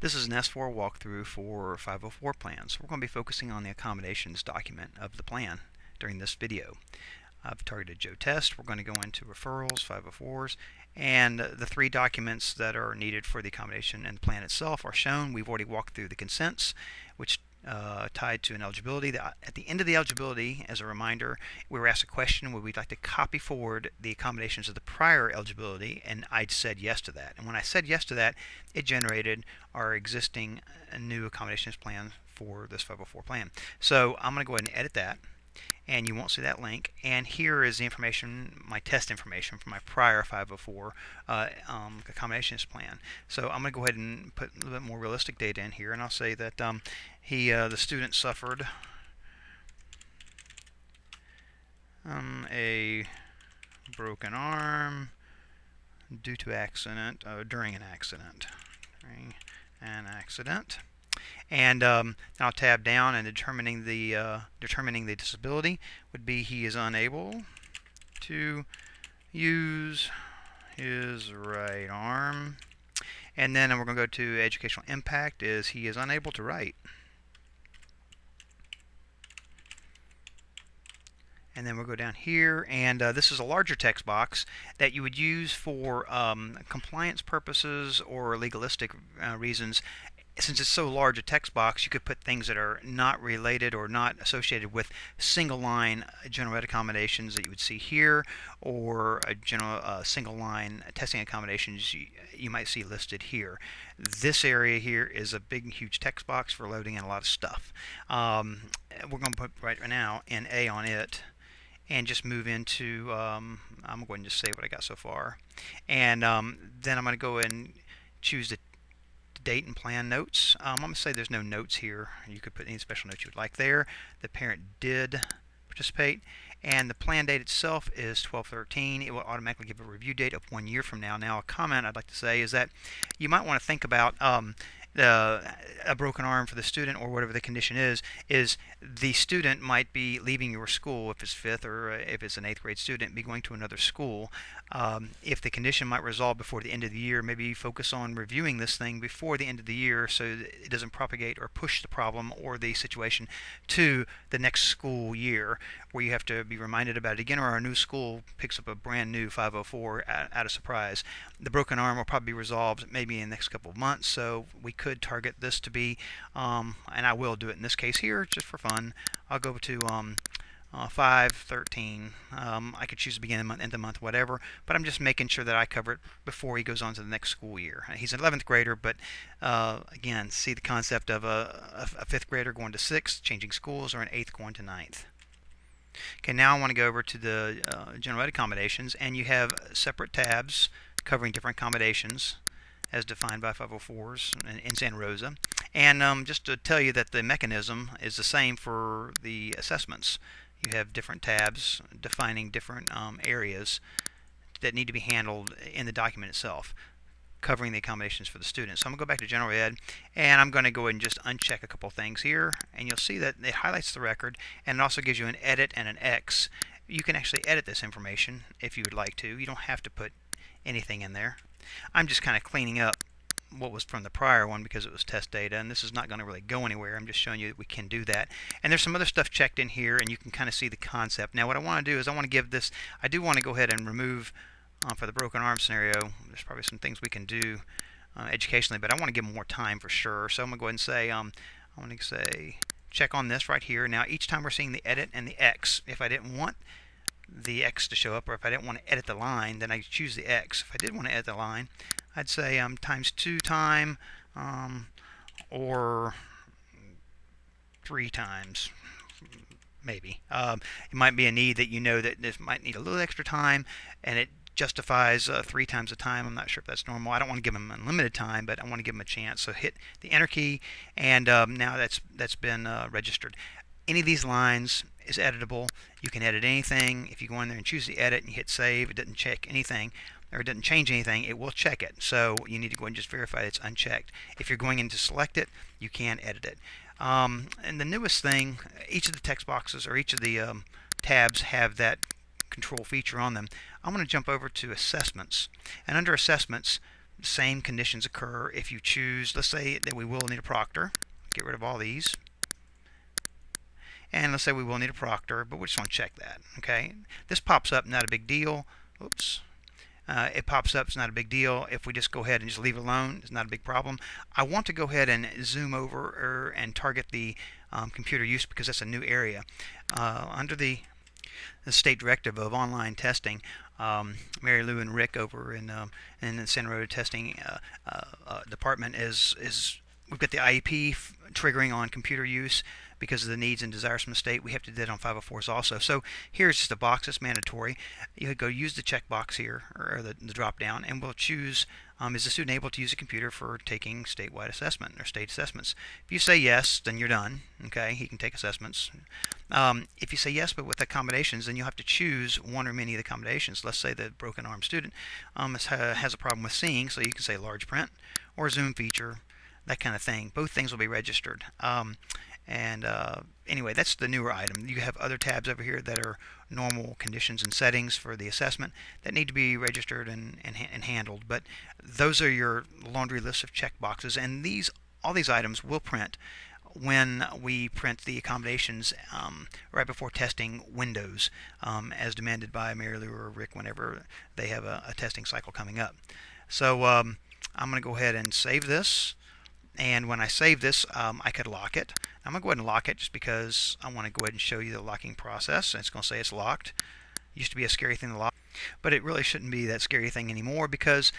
This is an S4 walkthrough for 504 plans. We're going to be focusing on the accommodations document of the plan during this video. I've targeted Joe Test. We're going to go into referrals, 504s, and the three documents that are needed for the accommodation and the plan itself are shown. We've already walked through the consents, which tied to an eligibility. At the end of the eligibility, as a reminder, we were asked a question: would we like to copy forward the accommodations of the prior eligibility? And I said yes to that. And when I said yes to that, it generated our existing new accommodations plan for this 504 plan. So I'm going to go ahead and edit that, and you won't see that link. And here is the information, my test information from my prior 504 accommodations plan. So I'm going to go ahead and put a little bit more realistic data in here, and I'll say that the student suffered a broken arm due to accident, during an accident. And now I'll tab down, and determining the disability would be he is unable to use his right arm. And then we're going to go to educational impact is he is unable to write. And then we'll go down here, and this is a larger text box that you would use for compliance purposes or legalistic reasons. Since it's so large a text box, you could put things that are not related or not associated with single line general ed accommodations that you would see here, or a general single line testing accommodations you might see listed here. This area here is a big, huge text box for loading in a lot of stuff. We're going to put right now an A on it, and just move into, I'm going to just save what I got so far. And then I'm going to go and choose the date and plan notes. I'm going to say there's no notes here. You could put any special notes you would like there. The parent did participate, and the plan date itself is 12/13. It will automatically give a review date of 1 year from now. Now, a comment I'd like to say is that you might want to think about a broken arm for the student, or whatever the condition is the student might be leaving your school if it's 5th, or if it's an 8th grade student, be going to another school. If the condition might resolve before the end of the year, maybe focus on reviewing this thing before the end of the year so that it doesn't propagate or push the problem or the situation to the next school year, where you have to be reminded about it again, or our new school picks up a brand new 504 out of surprise. The broken arm will probably be resolved maybe in the next couple of months, so we could target this to be, and I will do it in this case here just for fun. I'll go to 5/13. I could choose to begin the month, end of the month, whatever, but I'm just making sure that I cover it before he goes on to the next school year. He's an 11th grader, but again, see the concept of a 5th grader going to 6th, changing schools, or an 8th going to 9th. Okay, now I want to go over to the general ed accommodations, and you have separate tabs covering different accommodations as defined by 504s in Santa Rosa. And just to tell you that the mechanism is the same for the assessments. You have different tabs defining different areas that need to be handled in the document itself, covering the accommodations for the students. So I'm going to go back to general ed, and I'm going to go ahead and just uncheck a couple things here, and you'll see that it highlights the record, and it also gives you an edit and an X. You can actually edit this information if you would like to. You don't have to put anything in there. I'm just kind of cleaning up what was from the prior one because it was test data, and this is not going to really go anywhere. I'm just showing you that we can do that. And there's some other stuff checked in here, and you can kind of see the concept. Now what I want to do is I want to give this, I do want to go ahead and remove, for the broken arm scenario, there's probably some things we can do educationally, but I want to give them more time for sure. So I'm going to go ahead and say, I want to say, check on this right here. Now each time we're seeing the edit and the X, if I didn't want the X to show up, or if I didn't want to edit the line, then I choose the X. If I did want to edit the line, I'd say ×2 time, or 3 times, maybe. It might be a need that you know that this might need a little extra time, and it justifies 3 times the time. I'm not sure if that's normal. I don't want to give them unlimited time, but I want to give them a chance. So hit the enter key, and now that's been registered. Any of these lines is editable. You can edit anything. If you go in there and choose the edit and you hit save, it doesn't check anything, or it doesn't change anything, it will check it. So you need to go and just verify it's unchecked. If you're going in to select it, you can edit it. And the newest thing, each of the text boxes or each of the tabs have that control feature on them. I'm going to jump over to assessments, and under assessments, same conditions occur if you choose, let's say that we will need a proctor. Get rid of all these. And let's say we will need a proctor, but we just want to check that. Okay, this pops up, not a big deal. Oops. It pops up, it's not a big deal. If we just go ahead and just leave it alone, it's not a big problem. I want to go ahead and zoom over and target the computer use because that's a new area. Under the state directive of online testing, Mary Lou and Rick over in the Santa Rosa testing department we've got the IEP triggering on computer use because of the needs and desires from the state. We have to do that on 504s also. So here's just a box that's mandatory. You would go use the checkbox here, or the drop down, and we'll choose is the student able to use a computer for taking statewide assessment or state assessments. If you say yes, then you're done. Okay, he can take assessments. If you say yes, but with accommodations, then you'll have to choose one or many of the accommodations. Let's say the broken arm student has a problem with seeing, so you can say large print or zoom feature, that kind of thing. Both things will be registered. Anyway, that's the newer item. You have other tabs over here that are normal conditions and settings for the assessment that need to be registered and handled. But those are your laundry list of check boxes, and all these items will print when we print the accommodations right before testing windows, as demanded by Mary Lou or Rick whenever they have a testing cycle coming up. So I'm going to go ahead and save this. And when I save this, I could lock it. I'm going to go ahead and lock it just because I want to go ahead and show you the locking process. And it's going to say it's locked. Used to be a scary thing to lock, but it really shouldn't be that scary thing anymore because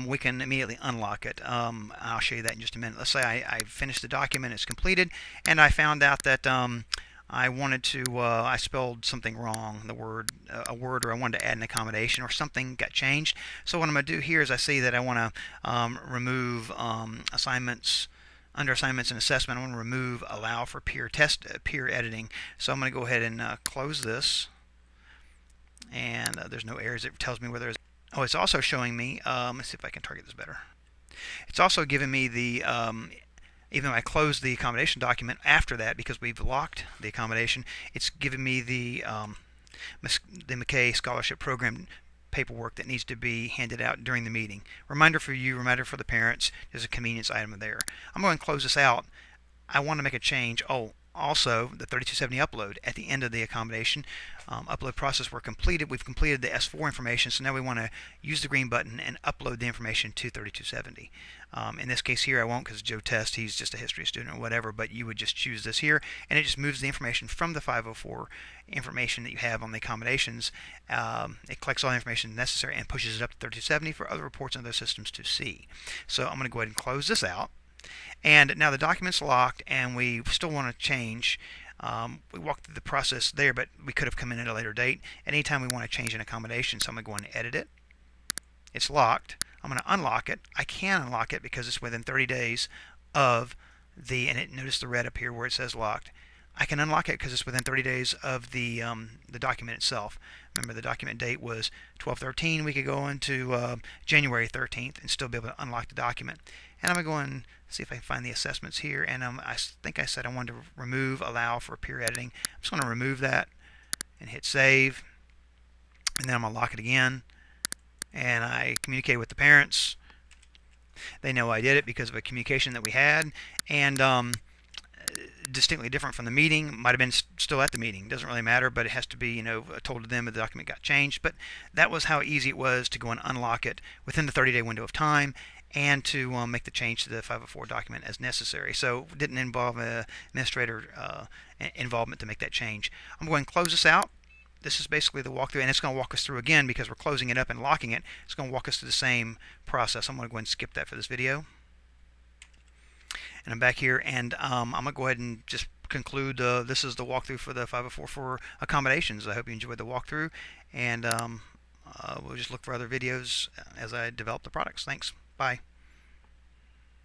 we can immediately unlock it. I'll show you that in just a minute. Let's say I finished the document, it's completed, and I found out that I wanted to, I spelled something wrong, a word, or I wanted to add an accommodation or something got changed. So what I'm going to do here is I see that I want to remove assignments. Under assignments and assessment, I want to remove allow for peer editing. So I'm going to go ahead and close this. And there's no errors. It tells me where there's. Oh, it's also showing me. Let's see if I can target this better. It's also giving me the. Even though I closed the accommodation document after that because we've locked the accommodation, it's giving me the McKay Scholarship Program paperwork that needs to be handed out during the meeting. Reminder for you, reminder for the parents. There's a convenience item there. I'm going to close this out. I want to make a change. Oh, also the 3270 upload at the end of the accommodation upload process were completed. We've completed the S4 information, so now we want to use the green button and upload the information to 3270. In this case here I won't because Joe Test, he's just a history student or whatever, but you would just choose this here and it just moves the information from the 504 information that you have on the accommodations. It collects all the information necessary and pushes it up to 3270 for other reports and other systems to see. So I'm going to go ahead and close this out. And now the document's locked and we still want to change. We walked through the process there, but we could have come in at a later date. Anytime we want to change an accommodation, so I'm going to go and edit it. It's locked. I'm going to unlock it. I can unlock it because it's within 30 days of notice the red up here where it says locked. I can unlock it because it's within 30 days of the document itself. Remember, the document date was 12/13. We could go into January 13th and still be able to unlock the document. And I'm going to go and see if I can find the assessments here. And I think I said I wanted to remove allow for peer editing. I'm just going to remove that and hit save. And then I'm going to lock it again. And I communicated with the parents. They know I did it because of a communication that we had. And distinctly different from the meeting. Might have been still at the meeting. Doesn't really matter, but it has to be, told to them that the document got changed. But that was how easy it was to go and unlock it within the 30-day window of time and to make the change to the 504 document as necessary. So it didn't involve administrator involvement to make that change. I'm going to close this out. This is basically the walkthrough, and it's going to walk us through again because we're closing it up and locking it. It's going to walk us through the same process. I'm going to go ahead and skip that for this video. And I'm back here, and I'm going to go ahead and just conclude. This is the walkthrough for the 504 for accommodations. I hope you enjoyed the walkthrough, and we'll just look for other videos as I develop the products. Thanks. Bye.